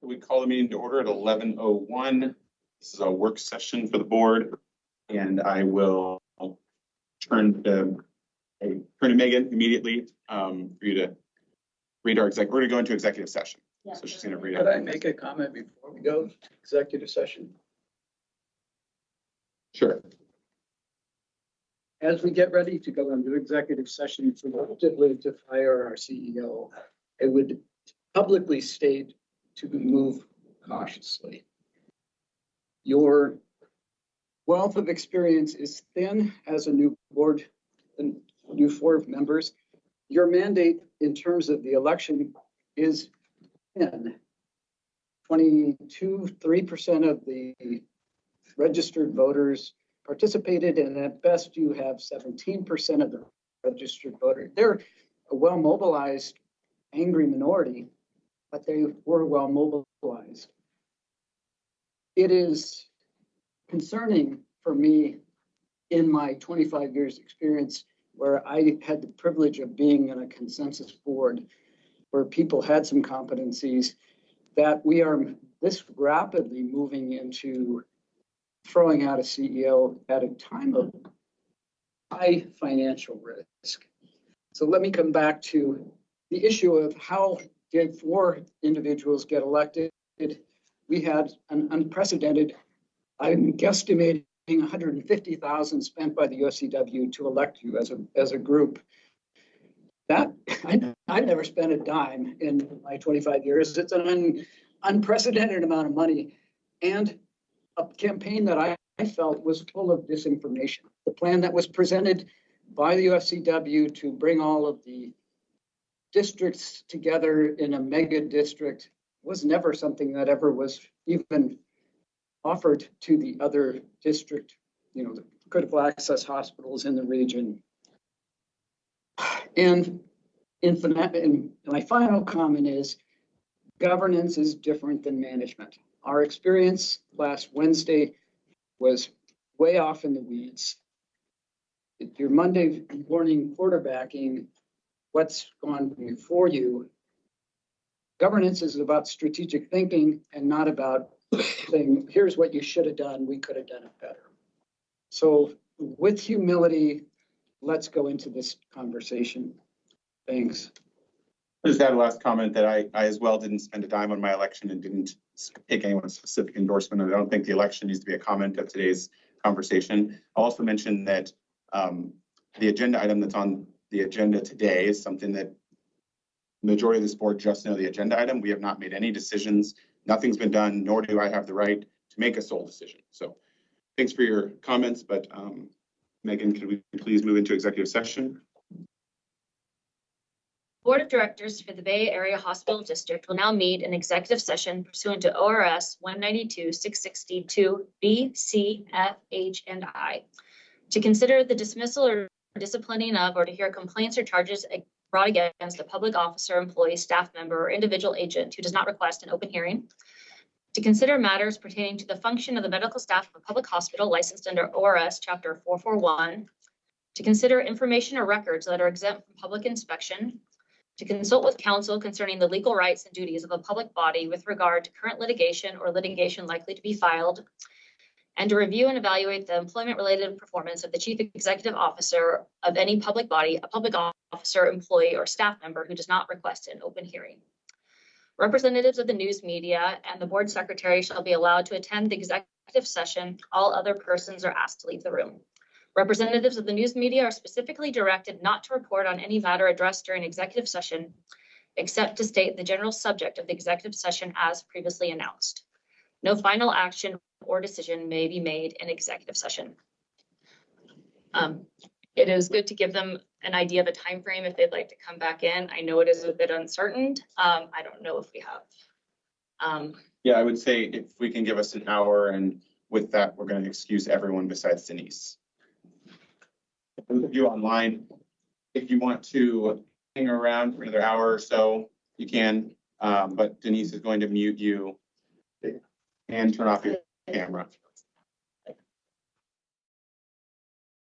We call the meeting to order at 11:01. This is a work session for the board, and I will turn to Megan immediately for you to read our exec. We're going to go into executive session. Yeah, so she's going to read it. Could I make a comment before we go to executive session? Sure. As we get ready to go into executive session preemptively to fire our CEO, I would publicly state to move cautiously. Your wealth of experience is thin as a new board and new 4 members. Your mandate in terms of the election is thin. 3% of the registered voters participated, and at best you have 17% of the registered voters. They're a well-mobilized, angry minority, but they were well-mobilized. It is concerning for me in my 25 years experience where I had the privilege of being in a consensus board where people had some competencies that we are this rapidly moving into throwing out a CEO at a time of high financial risk. So let me come back to the issue of how did 4 individuals get elected. We had an unprecedented, I'm guesstimating 150,000 spent by the USCW to elect you as a group. That I've never spent a dime in my 25 years. It's an unprecedented amount of money, and a campaign that I felt was full of disinformation. The plan that was presented by the USCW to bring all of the districts together in a mega district was never something that ever was even offered to the other district, the critical access hospitals in the region. And my final comment is governance is different than management. Our experience last Wednesday was way off in the weeds. Your Monday morning quarterbacking, what's gone before you. Governance is about strategic thinking and not about saying, here's what you should have done. We could have done it better. So with humility, let's go into this conversation. Thanks. Just add a last comment that I as well didn't spend a dime on my election and didn't take anyone's specific endorsement. And I don't think the election needs to be a comment of today's conversation. I'll also mention that the agenda item that's on the agenda today is something that the majority of this board just know the agenda item. We have not made any decisions. Nothing's been done, nor do I have the right to make a sole decision. So thanks for your comments, but Megan, could we please move into executive session? Board of Directors for the Bay Area Hospital District will now meet in executive session pursuant to ORS 192-662 B, C, F, H, and I to consider the dismissal or disciplining of or to hear complaints or charges brought against a public officer, employee, staff member, or individual agent who does not request an open hearing, to consider matters pertaining to the function of the medical staff of a public hospital licensed under ORS Chapter 441, to consider information or records that are exempt from public inspection, to consult with counsel concerning the legal rights and duties of a public body with regard to current litigation or litigation likely to be filed, and to review and evaluate the employment-related performance of the chief executive officer of any public body, a public officer, employee, or staff member who does not request an open hearing. Representatives of the news media and the board secretary shall be allowed to attend the executive session. All other persons are asked to leave the room. Representatives of the news media are specifically directed not to report on any matter addressed during executive session, except to state the general subject of the executive session as previously announced. No final action or decision may be made in executive session. It is good to give them an idea of a time frame if they'd like to come back in. I know it is a bit uncertain. I don't know if we have. Yeah, I would say if we can give us an hour, and with that, we're going to excuse everyone besides Denise. Those of you online, if you want to hang around for another hour or so, you can, but Denise is going to mute you and turn off your camera.